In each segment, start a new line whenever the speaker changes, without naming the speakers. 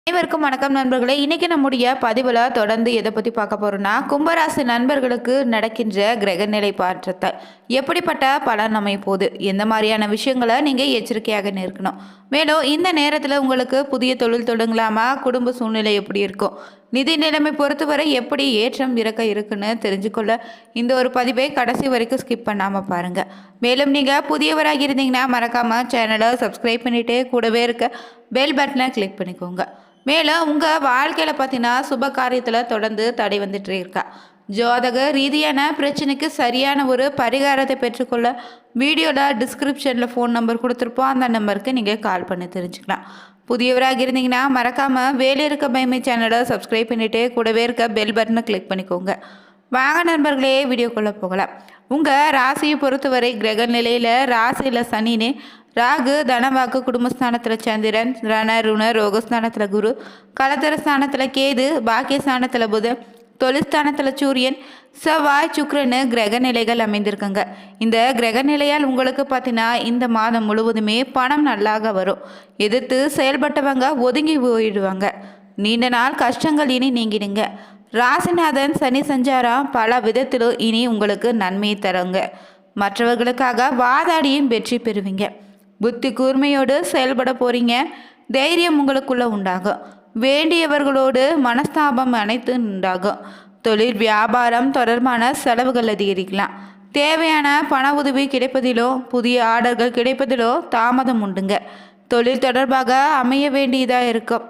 அனைவருக்கும் வணக்கம் நண்பர்களே. இன்னைக்கு நம்முடைய பதிவில் தொடர்ந்து எதை பற்றி பார்க்க போகிறோம்னா, கும்பராசி நண்பர்களுக்கு நடக்கின்ற கிரகநிலை மாற்றத்தால் எப்படிப்பட்ட பலன் அமைப்போது, எந்த மாதிரியான விஷயங்களை நீங்கள் எச்சரிக்கையாக இருக்கணும். மேலும் இந்த நேரத்தில் உங்களுக்கு புதிய தொழில் தொடங்கலாமா, குடும்ப சூழ்நிலை எப்படி இருக்கும், நிதி நிலைமை பொறுத்தவரை எப்படி ஏற்றம் இறக்க இருக்குன்னு தெரிஞ்சுக்கொள்ள இந்த ஒரு பதிவை கடைசி வரைக்கும் ஸ்கிப் பண்ணாமல் பாருங்கள். மேலும் நீங்கள் புதியவராக இருந்தீங்கன்னா மறக்காமல் சேனலை சப்ஸ்கிரைப் பண்ணிவிட்டு கூடவே இருக்க பெல் பட்டனை கிளிக் பண்ணிக்கோங்க. மேலும் உங்கள் வாழ்க்கையில் பார்த்தீங்கன்னா சுப காரியத்தில் தொடர்ந்து தடை வந்துட்டு இருக்கா. ஜோதக ரீதியான பிரச்சனைக்கு சரியான ஒரு பரிகாரத்தை பெற்றுக்கொள்ள வீடியோவில் டிஸ்கிரிப்ஷனில் ஃபோன் நம்பர் கொடுத்துருப்போம். அந்த நம்பருக்கு நீங்கள் கால் பண்ணி தெரிஞ்சுக்கலாம். புதியவராக இருந்தீங்கன்னா மறக்காமல் வேலை இருக்க பயமை சேனலை சப்ஸ்கிரைப் பண்ணிவிட்டு கூடவே இருக்க பெல் பட்டனை கிளிக் பண்ணிக்கோங்க. வாங்க நண்பர்களே, வீடியோக்குள்ளே போகலாம். உங்கள் ராசியை பொறுத்தவரை கிரக நிலையில் ராசியில் சனின்னு, ராகு தனவாக்கு குடும்பஸ்தானத்தில் சந்திரன், ரண ருண ரோகஸ்தானத்தில் குரு, கலத்தர ஸ்தானத்தில் கேது, பாக்கியஸ்தானத்தில் புதன், தொழில்ஸ்தானத்தில் சூரியன், செவ்வாய், சுக்கிரனு கிரக நிலைகள் அமைந்திருக்குங்க. இந்த கிரக நிலையால் உங்களுக்கு பார்த்தீங்கன்னா இந்த மாதம் முழுவதுமே பணம் நல்லாக வரும். எதிர்த்து செயல்பட்டவங்க ஒதுங்கி போயிடுவாங்க. நீண்ட நாள் கஷ்டங்கள் இனி நீங்கிடுங்க. ராசிநாதன் சனி சஞ்சாரம் பல விதத்திலும் இனி உங்களுக்கு நன்மையை தருங்க. மற்றவர்களுக்காக வாதாடியும் வெற்றி பெறுவீங்க. புத்தி கூர்மையோடு செயல்பட போறீங்க. தைரியம் உங்களுக்குள்ள உண்டாகும். வேண்டியவர்களோடு மனஸ்தாபம் அனைத்து உண்டாகும். தொழில் வியாபாரம் தொடர்பான செலவுகள் அதிகரிக்கலாம். தேவையான பண உதவி கிடைப்பதிலோ புதிய ஆர்டர்கள் கிடைப்பதிலோ தாமதம் உண்டுங்க. தொழில் தொடர்பாக அமைய வேண்டியதாக இருக்கும்.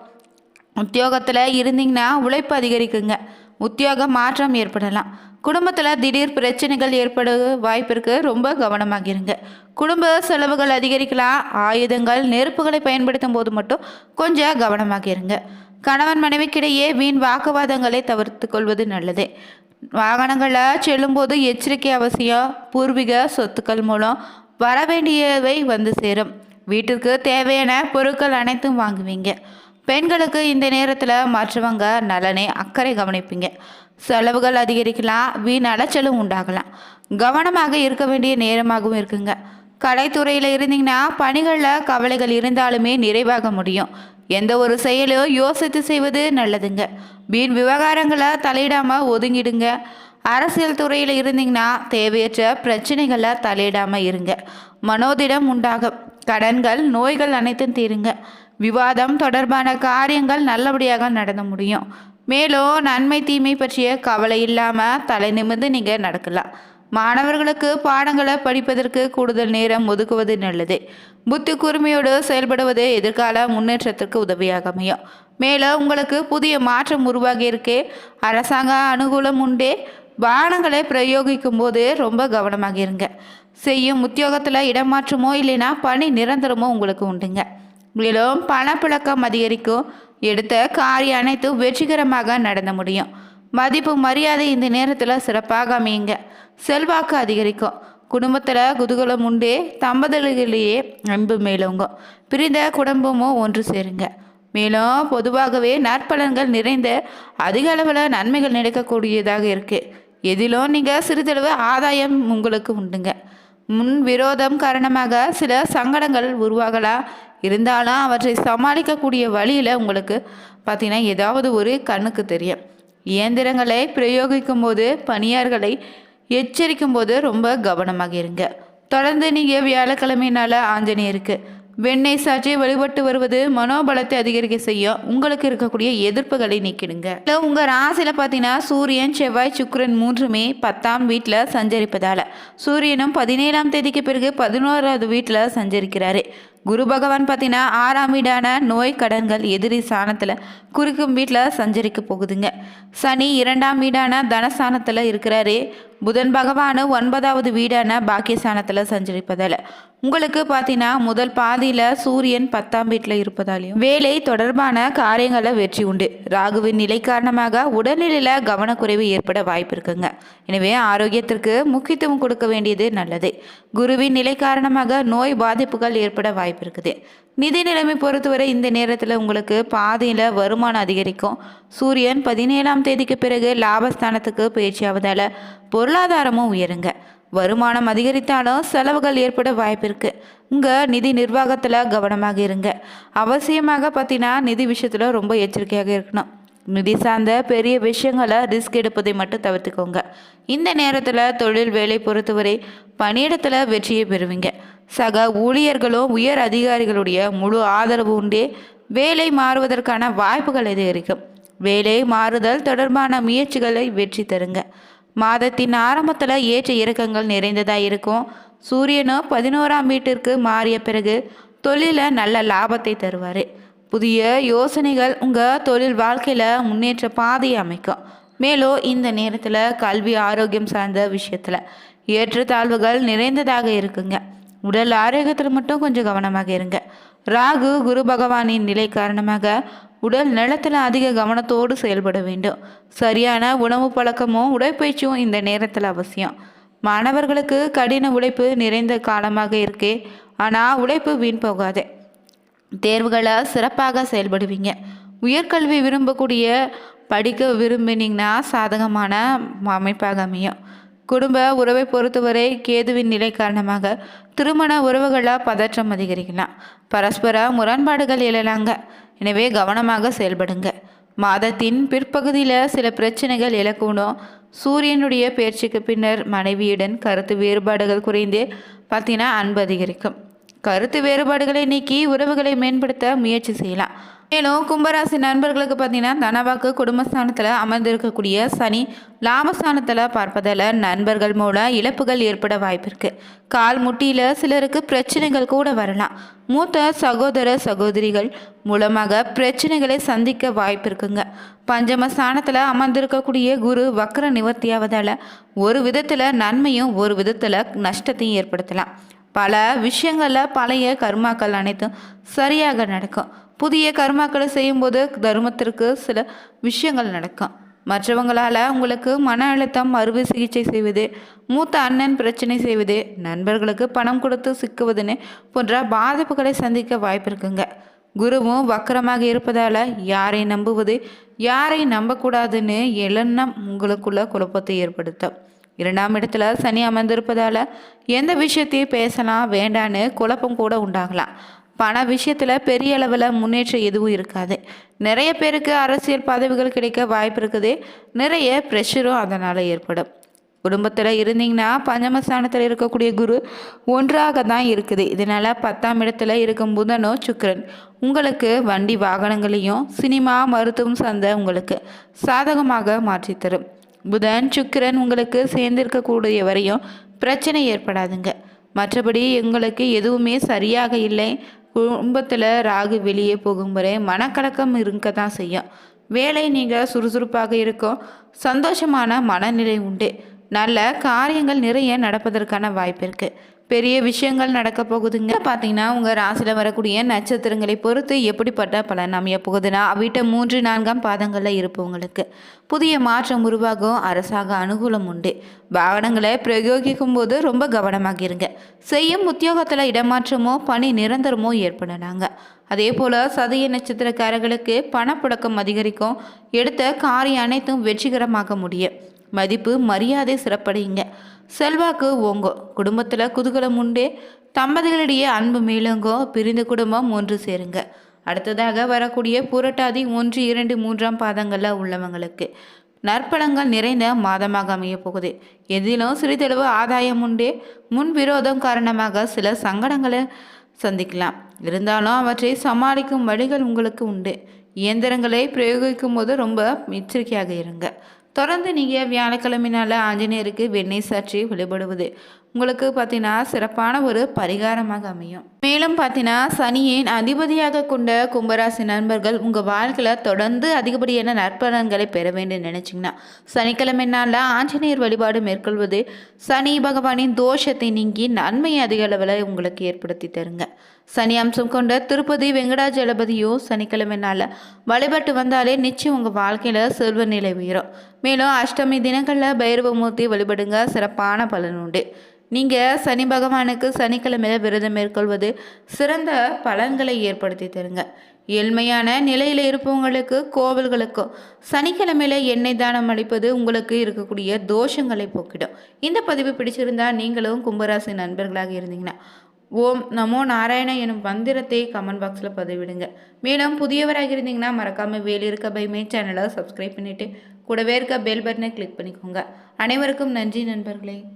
உத்தியோகத்தில் இருந்தீங்கன்னா உழைப்பு அதிகரிக்குங்க. உத்தியோக மாற்றம் ஏற்படலாம். குடும்பத்தில் திடீர் பிரச்சனைகள் ஏற்பட வாய்ப்பிற்கு ரொம்ப கவனமாக இருங்க. குடும்ப செலவுகள் அதிகரிக்கலாம். ஆயுதங்கள் நெருப்புகளை பயன்படுத்தும் போது மட்டும் கொஞ்சம் கவனமாக இருங்க. கணவன் மனைவிக்கிடையே வீண் வாக்குவாதங்களை தவிர்த்து கொள்வது நல்லது. வாகனங்களில் செல்லும்போது எச்சரிக்கை அவசியம். பூர்வீக சொத்துக்கள் மூலம் வரவேண்டியவை வந்து சேரும். வீட்டிற்கு தேவையான பொருட்கள் அனைத்தும் வாங்குவீங்க. பெண்களுக்கு இந்த நேரத்தில் மற்றவங்க நலனை அக்கறை கவனிப்பீங்க. செலவுகள் அதிகரிக்கலாம். வீண் அலைச்சலும் உண்டாகலாம். கவனமாக இருக்க வேண்டிய நேரமாகவும் இருக்குங்க. கலைத்துறையில் இருந்தீங்கன்னா பணிகளில் கவலைகள் இருந்தாலுமே நிறைவாக முடியும். எந்த ஒரு செயலும் யோசித்து செய்வது நல்லதுங்க. வீண் விவகாரங்களை தலையிடாமல் ஒதுங்கிடுங்க. அரசியல் துறையில் இருந்தீங்கன்னா தேவையற்ற பிரச்சனைகளை தலையிடாமல் இருங்க. மனோதிடம் உண்டாகும். கடன்கள் நோய்கள் அனைத்தும் தீருங்க. விவாதம் தொடர்பான காரியங்கள் நல்லபடியாக நடந்து முடியும். மேலும் நன்மை தீமை பற்றிய கவலை இல்லாமல் தலை நிமிர்ந்து நீங்கள் நடக்கலாம். மாணவர்களுக்கு பாடங்களை படிப்பதற்கு கூடுதல் நேரம் ஒதுக்குவது நல்லது. புத்தி கூர்மையோடு செயல்படுவது எதிர்கால முன்னேற்றத்திற்கு உதவியாக அமையும். மேலும் உங்களுக்கு புதிய மாற்றம் உருவாகி இருக்கு. அரசாங்க அனுகூலம் உண்டே. வாகனங்களை பிரயோகிக்கும் போது ரொம்ப கவனமாக இருங்க. செய்யும் உத்தியோகத்தில் இடமாற்றமோ இல்லைன்னா பணி நிரந்தரமோ உங்களுக்கு உண்டுங்க. மேலும் பணப்புழக்கம் அதிகரிக்கும். எடுத்த காரியம் அனைத்தும் வெற்றிகரமாக நடந்த முடியும். மதிப்பு மரியாதை இந்த நேரத்தில் சிறப்பாக அமையுங்க. செல்வாக்கு அதிகரிக்கும். குடும்பத்தில் குதூகலம் உண்டே. தம்பதிகளிலேயே அன்பு மேலோங்கும். பிரிந்த குடும்பமும் ஒன்று சேருங்க. மேலும் பொதுவாகவே நற்பலன்கள் நிறைந்த அதிக அளவில் நன்மைகள் நடக்கக்கூடியதாக இருக்குது. எதிலும் நீங்கள் சிறிதளவு ஆதாயம் உங்களுக்கு உண்டுங்க. முன் விரோதம் காரணமாக சில சங்கடங்கள் உருவாகலாம். இருந்தாலும் அவற்றை சமாளிக்கக்கூடிய வழியில் உங்களுக்கு பார்த்தீங்கன்னா ஏதாவது ஒரு கண்ணுக்கு தெரியும். இயந்திரங்களை பிரயோகிக்கும் போது பணியார்களை எச்சரிக்கும் போது ரொம்ப கவனமாக இருங்க. தொடர்ந்து நீங்கள் வியாழக்கிழமையினால் ஆஞ்சநேயருக்கு வெண்ணெய் சாற்றி வழிபட்டு வருவது மனோபலத்தை அதிகரிக்க செய்யும். உங்களுக்கு இருக்கக்கூடிய எதிர்ப்புகளை நீக்கிடுங்க. இல்லை உங்கள் ராசியில் பார்த்தீங்கன்னா சூரியன் செவ்வாய் சுக்கிரன் மூன்றுமே 10ஆம் வீட்டில் சஞ்சரிப்பதால் சூரியனும் 17ஆம் தேதிக்கு பிறகு 11வது வீட்டில் சஞ்சரிக்கிறாரு. குரு பகவான் பார்த்தீங்கன்னா 6ஆம் வீடான நோய் கடன்கள் எதிரி ஸ்தானத்தில் குறிக்கும் வீட்டில் சஞ்சரிக்க போகுதுங்க. சனி 2ஆம் வீடான தனஸ்தானத்தில் இருக்கிறாரு. புதன் பகவான் 9வது வீடான பாக்கியஸ்தானத்தில் சஞ்சரிப்பதால் உங்களுக்கு பார்த்தீங்கன்னா முதல் பாதியில் சூரியன் 10ஆம் வீட்டில் இருப்பதாலையும் வேலை தொடர்பான காரியங்களில் வெற்றி உண்டு. ராகுவின் நிலை காரணமாக உடல்நிலையில் கவனக்குறைவு ஏற்பட வாய்ப்பு இருக்குங்க. எனவே ஆரோக்கியத்திற்கு முக்கியத்துவம் கொடுக்க வேண்டியது நல்லது. குருவின் நிலை காரணமாக நோய் பாதிப்புகள் ஏற்பட வாய்ப்பு இருக்குது. நிதி நிலைமை பொறுத்தவரை இந்த நேரத்தில் உங்களுக்கு பாதியில் வருமானம் அதிகரிக்கும். சூரியன் 17ஆம் தேதிக்கு பிறகு லாபஸ்தானத்துக்கு பயிற்சியாவதால் பொருளாதாரமும் உயருங்க. வருமானம் அதிகரித்தாலும் செலவுகள் ஏற்பட வாய்ப்பு இருக்கு. உங்கள் நிதி நிர்வாகத்தில் கவனமாக இருங்க. அவசியமாக பார்த்தீங்கன்னா நிதி விஷயத்தில் ரொம்ப எச்சரிக்கையாக இருக்கணும். நிதி சார்ந்த பெரிய விஷயங்களை ரிஸ்க் எடுப்பதை மட்டும் தவிர்த்துக்கோங்க. இந்த நேரத்தில் தொழில் வேலை பொறுத்தவரை பணியிடத்தில் வெற்றியை பெறுவீங்க. சக ஊழியர்களும் உயர் அதிகாரிகளுடைய முழு ஆதரவு உண்டே வேலை மாறுவதற்கான வாய்ப்புகள் அதிகரிக்கும். வேலை மாறுதல் தொடர்பான முயற்சிகளை வெற்றி தருங்க. மாதத்தின் ஆரம்பத்தில் ஏற்ற இறக்கங்கள் நிறைந்ததாக இருக்கும். சூரியனும் 11ஆம் வீட்டிற்கு மாறிய பிறகு தொழிலில் நல்ல லாபத்தை தருவார். புதிய யோசனைகள் உங்கள் தொழில் வாழ்க்கையில் முன்னேற்ற பாதையை அமைக்கும். மேலும் இந்த நேரத்தில் கல்வி ஆரோக்கியம் சார்ந்த விஷயத்தில் ஏற்றத்தாழ்வுகள் நிறைந்ததாக இருக்குங்க. உடல் ஆரோக்கியத்தில் மட்டும் கொஞ்சம் கவனமாக இருங்க. ராகு குரு பகவானின் நிலை காரணமாக உடல் நலத்தில் அதிக கவனத்தோடு செயல்பட வேண்டும். சரியான உணவு பழக்கமும் உடற்பயிற்சியும் இந்த நேரத்தில் அவசியம். மாணவர்களுக்கு கடின உழைப்பு நிறைந்த காலமாக இருக்கே, ஆனால் உழைப்பு வீண் போகாது. தேர்வுகளை சிறப்பாக செயல்படுவீங்க. உயர்கல்வி விரும்பக்கூடிய படிக்க விரும்பினீங்கன்னா சாதகமான அமைப்பாக அமையும். குடும்ப உறவை பொறுத்தவரை கேதுவின் நிலை காரணமாக திருமண உறவுகளாக பதற்றம் அதிகரிக்கலாம். பரஸ்பர முரண்பாடுகள் எழலாங்க. எனவே கவனமாக செயல்படுங்க. மாதத்தின் பிற்பகுதியில் சில பிரச்சனைகள் எழக்கூடும். சூரியனுடைய பயிற்சிக்கு பின்னர் மனைவியுடன் கருத்து வேறுபாடுகள் குறைந்து பார்த்தீங்கன்னா அன்பு அதிகரிக்கும். கருத்து வேறுபாடுகளை நீக்கி உறவுகளை மேம்படுத்த முயற்சி செய்யலாம். மேலும் கும்பராசி நண்பர்களுக்கு பார்த்தீங்கன்னா தனவாக்கு குடும்பஸ்தானத்தில் அமர்ந்திருக்கக்கூடிய சனி லாபஸ்தானத்தில் பார்ப்பதால் நண்பர்கள் மூலம் இழப்புகள் ஏற்பட வாய்ப்பு இருக்கு. கால் முட்டியில் சிலருக்கு பிரச்சனைகள் கூட வரலாம். மூத்த சகோதர சகோதரிகள் மூலமாக பிரச்சனைகளை சந்திக்க வாய்ப்பு இருக்குங்க. பஞ்சமஸ்தானத்தில் அமர்ந்திருக்கக்கூடிய குரு வக்ர நிவர்த்தியாவதால் ஒரு விதத்தில் நன்மையும் ஒரு விதத்தில் நஷ்டத்தையும் ஏற்படுத்தலாம். பல விஷயங்களில் பழைய கர்மாக்கள் அனைத்தும் சரியாக நடக்கும். புதிய கர்மாக்களை செய்யும்போது தர்மத்திற்கு சில விஷயங்கள் நடக்கும். மற்றவங்களால் உங்களுக்கு மன அழுத்தம், அறுவை சிகிச்சை செய்வது, மூத்த அண்ணன் பிரச்சனை செய்வது, நண்பர்களுக்கு பணம் கொடுத்து சிக்குவதுன்னு போன்ற பாதிப்புகளை சந்திக்க வாய்ப்பு இருக்குங்க. குருவும் வக்கரமாக இருப்பதால் யாரை நம்புவது யாரை நம்பக்கூடாதுன்னு எண்ணம் உங்களுக்குள்ள குழப்பத்தை ஏற்படுத்தும். 2ஆம் இடத்துல சனி அமர்ந்திருப்பதால் எந்த விஷயத்தையும் பேசலாம் வேண்டான்னு குழப்பம் கூட உண்டாகலாம். பண விஷயத்தில் பெரிய அளவில் முன்னேற்றம் எதுவும் இருக்காது. நிறைய பேருக்கு அரசியல் பதவிகள் கிடைக்க வாய்ப்பு இருக்குது. நிறைய ப்ரெஷரும் அதனால் ஏற்படும். குடும்பத்தில் இருந்தீங்கன்னா பஞ்சமஸ்தானத்தில் இருக்கக்கூடிய குரு ஒன்றாக தான் இருக்குது. இதனால் 10ஆம் இடத்துல இருக்கும் புதனோ சுக்கிரன் உங்களுக்கு வண்டி வாகனங்களையும் சினிமா மருத்துவம் சார்ந்த உங்களுக்கு சாதகமாக மாற்றித்தரும். புதன் சுக்கிரன் உங்களுக்கு சேர்ந்திருக்கக்கூடிய வரையும் பிரச்சனை ஏற்படாதுங்க. மற்றபடி உங்களுக்கு எதுவுமே சரியாக இல்லை. குடும்பத்தில் ராகு வெளியே போகும் வரை மனக்கலக்கம் இருக்க தான் செய்யும். வேலை நீங்கள் சுறுசுறுப்பாக இருக்கும். சந்தோஷமான மனநிலை உண்டு. நல்ல காரியங்கள் நிறைய நடப்பதற்கான வாய்ப்பு இருக்குது. பெரிய விஷயங்கள் நடக்க போகுதுங்க. பார்த்தீங்கன்னா உங்கள் ராசியில் வரக்கூடிய நட்சத்திரங்களை பொறுத்து எப்படிப்பட்ட பலன் அமைய போகுதுன்னா அவ்விட்ட 3, 4ஆம் பாதங்களில் இருப்பவங்களுக்கு புதிய மாற்றம் உருவாகும். அரசாங்க அனுகூலம் உண்டு. வாகனங்களை பிரயோகிக்கும் போது ரொம்ப கவனமாக இருங்க. செய்யும் உத்தியோகத்தில் இடமாற்றமோ பணி நிரந்தரமோ ஏற்படுறாங்க. அதே போல் சதய நட்சத்திரக்காரர்களுக்கு பணப்புழக்கம் அதிகரிக்கும். எடுத்த காரியம் அனைத்தும் வெற்றிகரமாக முடியும். மதிப்பு மரியாதை சிறப்படையுங்க. செல்வாக்கு ஓங்கோ. குடும்பத்தில் குதூகலம் உண்டு. தம்பதிகளிடையே அன்பு மேலோங்கோ. பிரிந்த குடும்பம் ஒன்று சேருங்க. அடுத்ததாக வரக்கூடிய புரட்டாதி 1, 2, 3ஆம் பாதங்களில் உள்ளவங்களுக்கு நற்பலங்கள் நிறைந்த மாதமாக அமைய போகுது. எதிலும் சிறிதளவு ஆதாயம் உண்டு. முன் விரோதம் காரணமாக சில சங்கடங்களை சந்திக்கலாம். இருந்தாலும் அவற்றை சமாளிக்கும் வழிகள் உங்களுக்கு உண்டு. இயந்திரங்களை பிரயோகிக்கும் போது ரொம்ப எச்சரிக்கையாக இருங்க. தொடர்ந்து நீங்கள் வியாழக்கிழமைனால ஆஞ்சநேயருக்கு வெண்ணெய் சாற்றி வழிபடுவது உங்களுக்கு பார்த்தீங்கன்னா சிறப்பான ஒரு பரிகாரமாக அமையும். மேலும் பார்த்தீங்கன்னா சனியின் அதிபதியாக கொண்ட கும்பராசி நண்பர்கள் உங்கள் வாழ்க்கையில் தொடர்ந்து அதிகப்படியான நற்பலன்களை பெற வேண்டும் நினைச்சிங்கன்னா சனிக்கிழமை நாளில் ஆஞ்சநேயர் வழிபாடு மேற்கொள்வது சனி பகவானின் தோஷத்தை நீங்கி நன்மையை அதிக அளவில் உங்களுக்கு ஏற்படுத்தி தருங்க. சனி அம்சம் கொண்ட திருப்பதி வெங்கடாஜலபதியோ சனிக்கிழமை நாளில் வழிபட்டு வந்தாலே நிச்சயம் உங்கள் வாழ்க்கையில் செல்வ நிலை உயரும். மேலும் அஷ்டமி தினங்களில் பைரவமூர்த்தி வழிபடுங்க. சிறப்பான பலன் உண்டு. நீங்கள் சனி பகவானுக்கு சனிக்கிழமையில் விரதம் மேற்கொள்வது சிறந்த பலன்களை ஏற்படுத்தி தருங்க. ஏழ்மையான நிலையில் இருப்பவங்களுக்கு கோவில்களுக்கும் சனிக்கிழமையில எண்ணெய் தானம் அளிப்பது உங்களுக்கு இருக்கக்கூடிய தோஷங்களை போக்கிடும். இந்த பதிவு பிடிச்சிருந்தா நீங்களும் கும்பராசி நண்பர்களாக இருந்தீங்கன்னா ஓம் நமோ நாராயண எனும் மந்திரத்தை கமெண்ட் பாக்ஸில் பதிவிடுங்க. மேலும் புதியவராக இருந்தீங்கன்னா மறக்காமல் வேலி இருக்க பைமே சேனலை சப்ஸ்கிரைப் பண்ணிவிட்டு கூடவே இருக்க பெல் பட்டனை கிளிக் பண்ணிக்கோங்க. அனைவருக்கும் நன்றி நண்பர்களே.